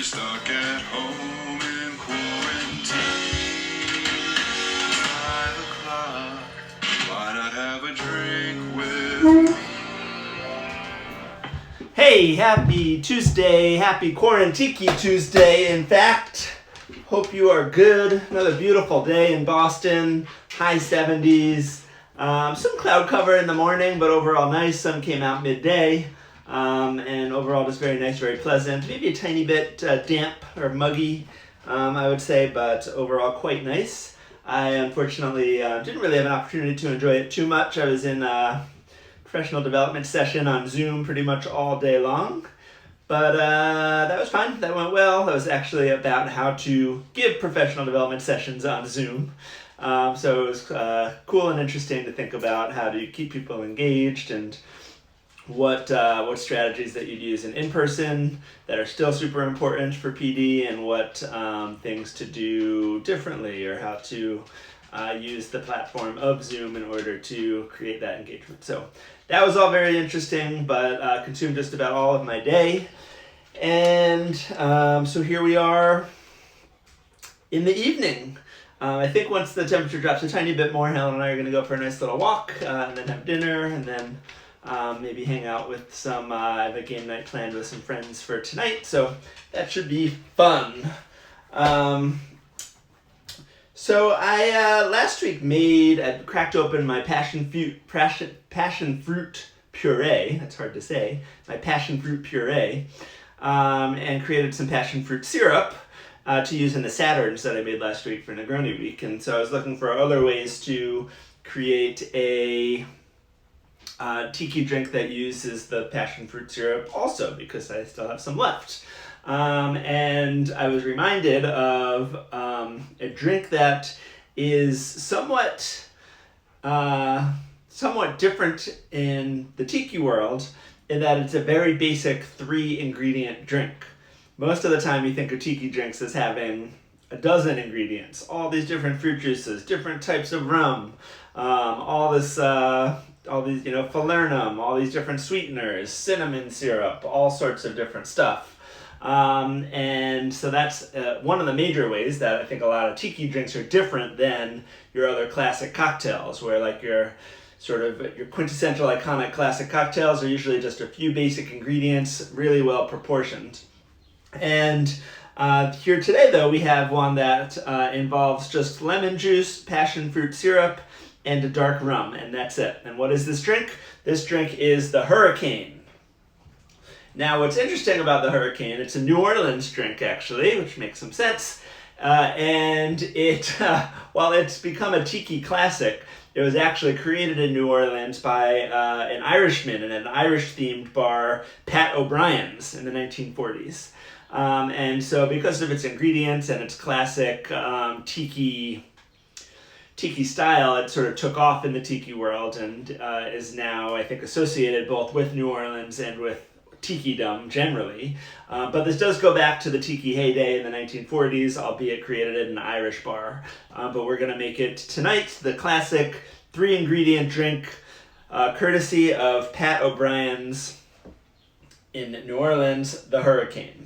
stuck at home in quarantine. 5 o'clock, why not have a drink with me? Hey, happy Tuesday, happy Quarantiki Tuesday, in fact. Hope you are good. Another beautiful day in Boston, high 70s. Some cloud cover in the morning, but overall nice. Sun came out midday, and overall just very nice, very pleasant. Maybe a tiny bit damp or muggy, I would say, but overall quite nice. I unfortunately didn't really have an opportunity to enjoy it too much. I was in professional development session on Zoom pretty much all day long. But that was fine. That went well. That was actually about how to give professional development sessions on Zoom. So it was cool and interesting to think about how to keep people engaged and what strategies that you'd use in person that are still super important for PD, and what things to do differently, or how to use the platform of Zoom in order to create that engagement. So that was all very interesting, but consumed just about all of my day. And so here we are in the evening. I think once the temperature drops a tiny bit more, Helen and I are going to go for a nice little walk, and then have dinner, and then maybe hang out with some, I have a game night planned with some friends for tonight, so that should be fun. So I last week I cracked open my passion fruit puree. That's hard to say. My passion fruit puree, and created some passion fruit syrup to use in the Saturns that I made last week for Negroni Week. And so I was looking for other ways to create a tiki drink that uses the passion fruit syrup also, because I still have some left. And I was reminded of a drink that is somewhat different in the tiki world, in that it's a very basic 3-ingredient drink. Most of the time you think of tiki drinks as having a dozen ingredients, all these different fruit juices, different types of rum, all these, falernum, all these different sweeteners, cinnamon syrup, all sorts of different stuff. And so that's one of the major ways that I think a lot of tiki drinks are different than your other classic cocktails, where like your quintessential iconic classic cocktails are usually just a few basic ingredients, really well proportioned. And here today, though, we have one that involves just lemon juice, passion fruit syrup, and a dark rum, and that's it. And what is this drink? This drink is the Hurricane. Now, what's interesting about the Hurricane, it's a New Orleans drink, actually, which makes some sense. And it, while it's become a tiki classic, it was actually created in New Orleans by an Irishman in an Irish-themed bar, Pat O'Brien's, in the 1940s. And so because of its ingredients and its classic tiki style, it sort of took off in the tiki world, and is now, I think, associated both with New Orleans and with tiki-dom generally. But this does go back to the tiki heyday in the 1940s, albeit created in an Irish bar. But we're going to make it tonight the classic 3-ingredient drink, courtesy of Pat O'Brien's in New Orleans, the Hurricane.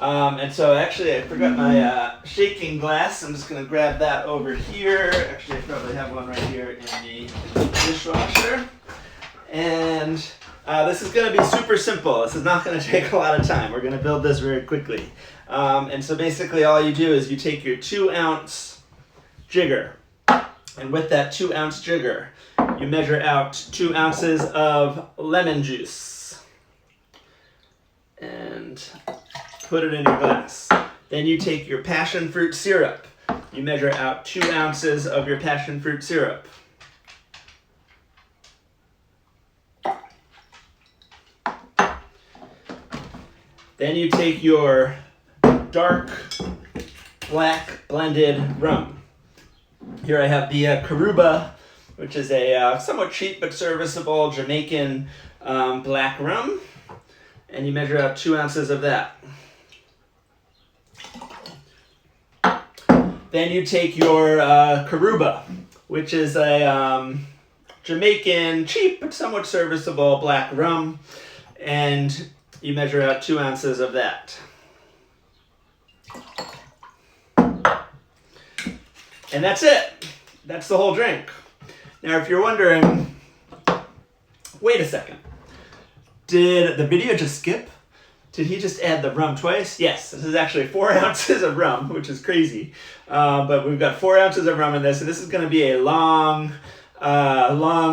And so actually I forgot my shaking glass. I'm just going to grab that over here. Actually, I probably have one right here in the dishwasher. And this is going to be super simple. This is not going to take a lot of time. We're going to build this very quickly. And so basically all you do is you take your 2-ounce jigger. And with that 2-ounce jigger, you measure out 2 ounces of lemon juice. And put it in your glass. Then you take your passion fruit syrup. You measure out 2 ounces of your passion fruit syrup. Then you take your dark black blended rum. Here I have the Karuba, which is a somewhat cheap but serviceable Jamaican black rum. And you measure out 2 ounces of that. Then you take your Karuba, which is a Jamaican, cheap but somewhat serviceable black rum, and you measure out 2 ounces of that. And that's it. That's the whole drink. Now, if you're wondering, wait a second. Did the video just skip? Did he just add the rum twice? Yes, this is actually 4 ounces of rum, which is crazy. But we've got 4 ounces of rum in this, and this is going to be a long,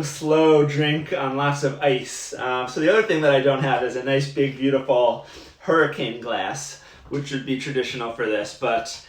slow drink on lots of ice. So the other thing that I don't have is a nice, big, beautiful hurricane glass, which would be traditional for this. But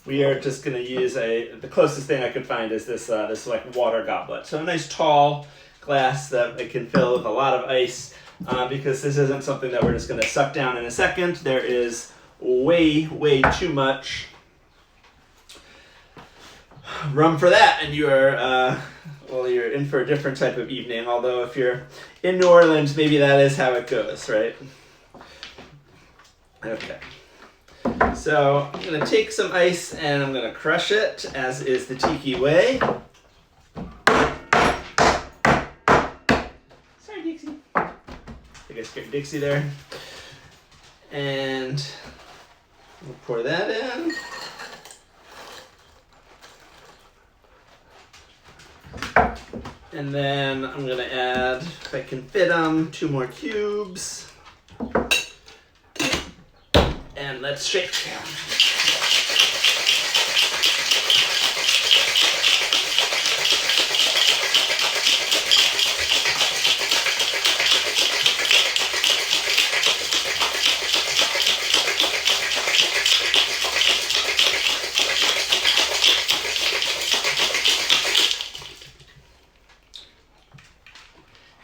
we are just going to use the closest thing I could find is this like water goblet. So a nice tall glass that I can fill with a lot of ice. Because this isn't something that we're just going to suck down in a second. There is way, way too much rum for that, and you're in for a different type of evening. Although if you're in New Orleans, maybe that is how it goes, right? Okay. So I'm going to take some ice and I'm going to crush it, as is the tiki way. Sorry, Dixie. I guess get Dixie there. And we'll pour that in. And then I'm going to add, if I can fit them, 2 more cubes. And let's shake.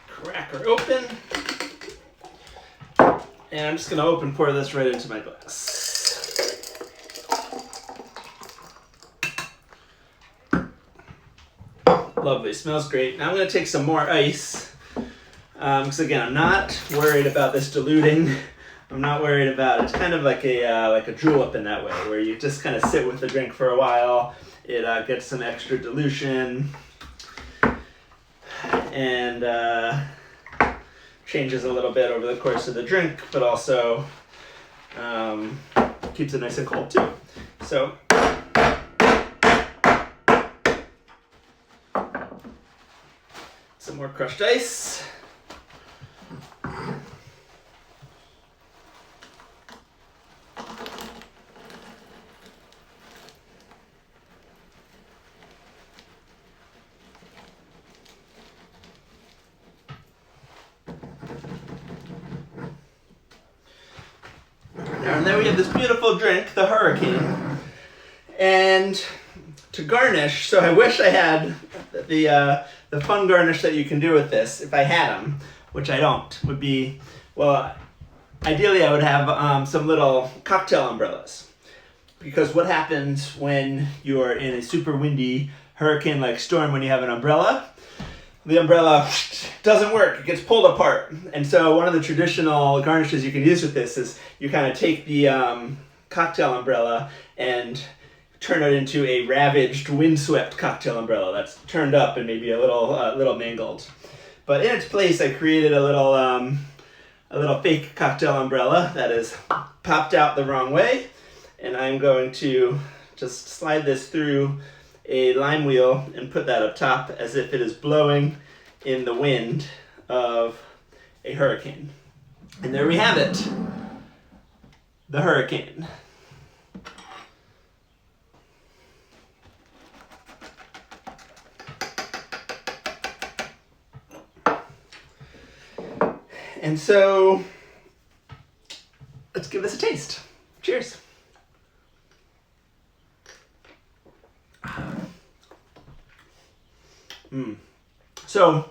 Cracker open. And I'm just going to pour this right into my glass. Lovely, smells great. Now I'm going to take some more ice. Because again, I'm not worried about this diluting. I'm not worried about it. It's kind of like a julep in that way, where you just kind of sit with the drink for a while. It gets some extra dilution. And changes a little bit over the course of the drink, but also keeps it nice and cold too. So some more crushed ice. And then we have this beautiful drink, the Hurricane. And to garnish, so I wish I had the fun garnish that you can do with this, if I had them, which I don't, would be, well, ideally I would have some little cocktail umbrellas. Because what happens when you're in a super windy hurricane-like storm when you have an umbrella? The umbrella doesn't work, it gets pulled apart. And so one of the traditional garnishes you can use with this is you kind of take the cocktail umbrella and turn it into a ravaged, windswept cocktail umbrella that's turned up and maybe a little mangled. But in its place, I created a little fake cocktail umbrella that is popped out the wrong way. And I'm going to just slide this through a lime wheel and put that up top as if it is blowing in the wind of a hurricane. And there we have it, the Hurricane. And so let's give this a taste. Cheers. So,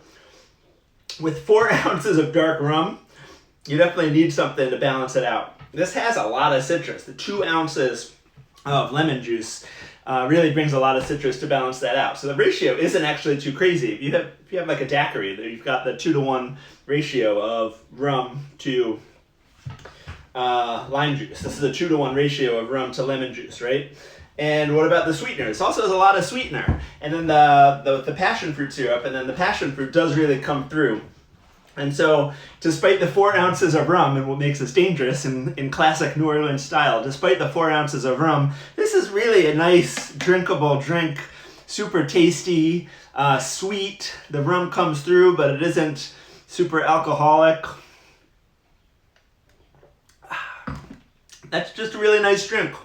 with 4 ounces of dark rum, you definitely need something to balance it out. This has a lot of citrus. The 2 ounces of lemon juice really brings a lot of citrus to balance that out. So the ratio isn't actually too crazy. If you have like a daiquiri, you've got the 2-to-1 ratio of rum to lime juice. This is a 2-to-1 ratio of rum to lemon juice, right? And what about the sweetener? This also has a lot of sweetener. And then the passion fruit syrup, and then the passion fruit does really come through And so, despite the 4 ounces of rum, and what makes us dangerous in classic New Orleans style, despite the 4 ounces of rum, this is really a nice, drinkable drink. Super tasty, sweet. The rum comes through, but it isn't super alcoholic. That's just a really nice drink.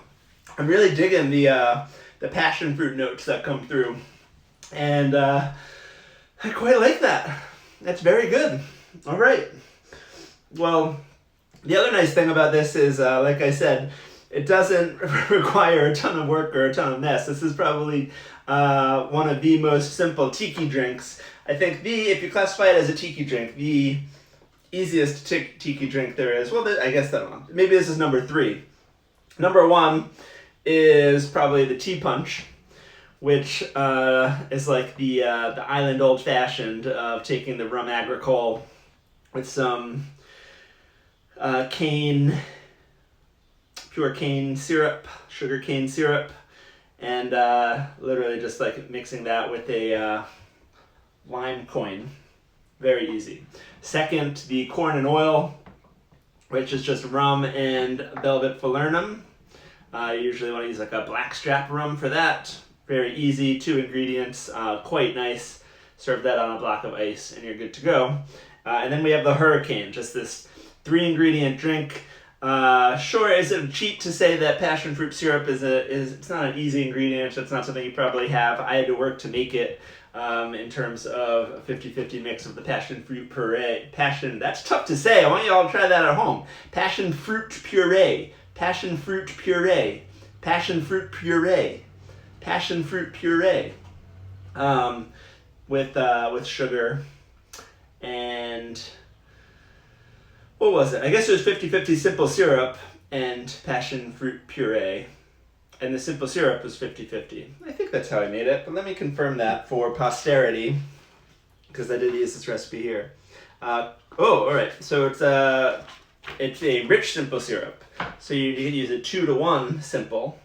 I'm really digging the passion fruit notes that come through. And I quite like that. That's very good. All right. Well, the other nice thing about this is, like I said, it doesn't require a ton of work or a ton of mess. This is probably one of the most simple tiki drinks. I think if you classify it as a tiki drink, the easiest tiki drink there is, well, I guess that maybe this is number 3. Number 1 is probably the tea punch, which is like the island old fashioned of taking the rum agricole with some pure cane syrup, sugar cane syrup, and literally just like mixing that with a lime coin. Very easy. Second, the corn and oil, which is just rum and velvet falernum. You usually want to use like a blackstrap rum for that. Very easy, 2 ingredients, quite nice. Serve that on a block of ice and you're good to go. And then we have the hurricane, just this 3 ingredient drink. Sure, is it a cheat to say that passion fruit syrup it's not an easy ingredient. It's not something you probably have. I had to work to make it in terms of a 50-50 mix of the passion fruit puree. That's tough to say. I want you all to try that at home. Passion fruit puree. Passion fruit puree. Passion fruit puree. Passion fruit puree. With sugar and what was it? I guess it was 50-50 simple syrup and passion fruit puree. And the simple syrup was 50-50. I think that's how I made it, but let me confirm that for posterity, because I did use this recipe here. All right. So it's a rich simple syrup. So you can use a 2-to-1 simple,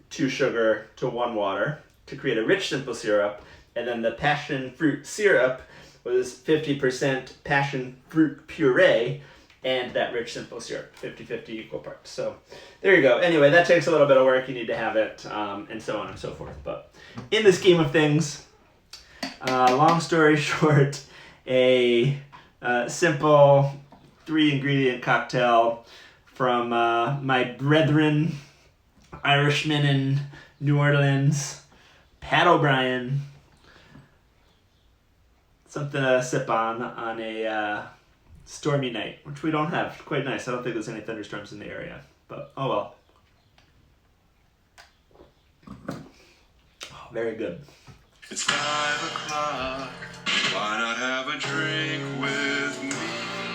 2 sugar to 1 water to create a rich simple syrup. And then the passion fruit syrup was 50% passion fruit puree and that rich simple syrup, 50-50 equal parts. So there you go. Anyway, that takes a little bit of work. You need to have it, and so on and so forth. But in the scheme of things, long story short, a simple 3-ingredient cocktail from my brethren, Irishmen in New Orleans, Pat O'Brien. Something to sip on a stormy night, which we don't have. Quite nice. I don't think there's any thunderstorms in the area, but oh well. Oh, very good. It's 5 o'clock. Why not have a drink with me?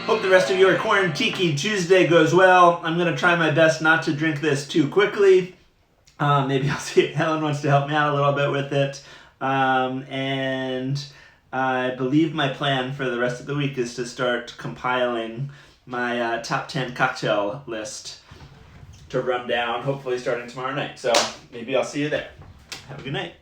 Hope the rest of your Corn Tiki Tuesday goes well. I'm going to try my best not to drink this too quickly. Maybe I'll see if Helen wants to help me out a little bit with it. And I believe my plan for the rest of the week is to start compiling my top 10 cocktail list to run down, hopefully starting tomorrow night. So maybe I'll see you there. Have a good night.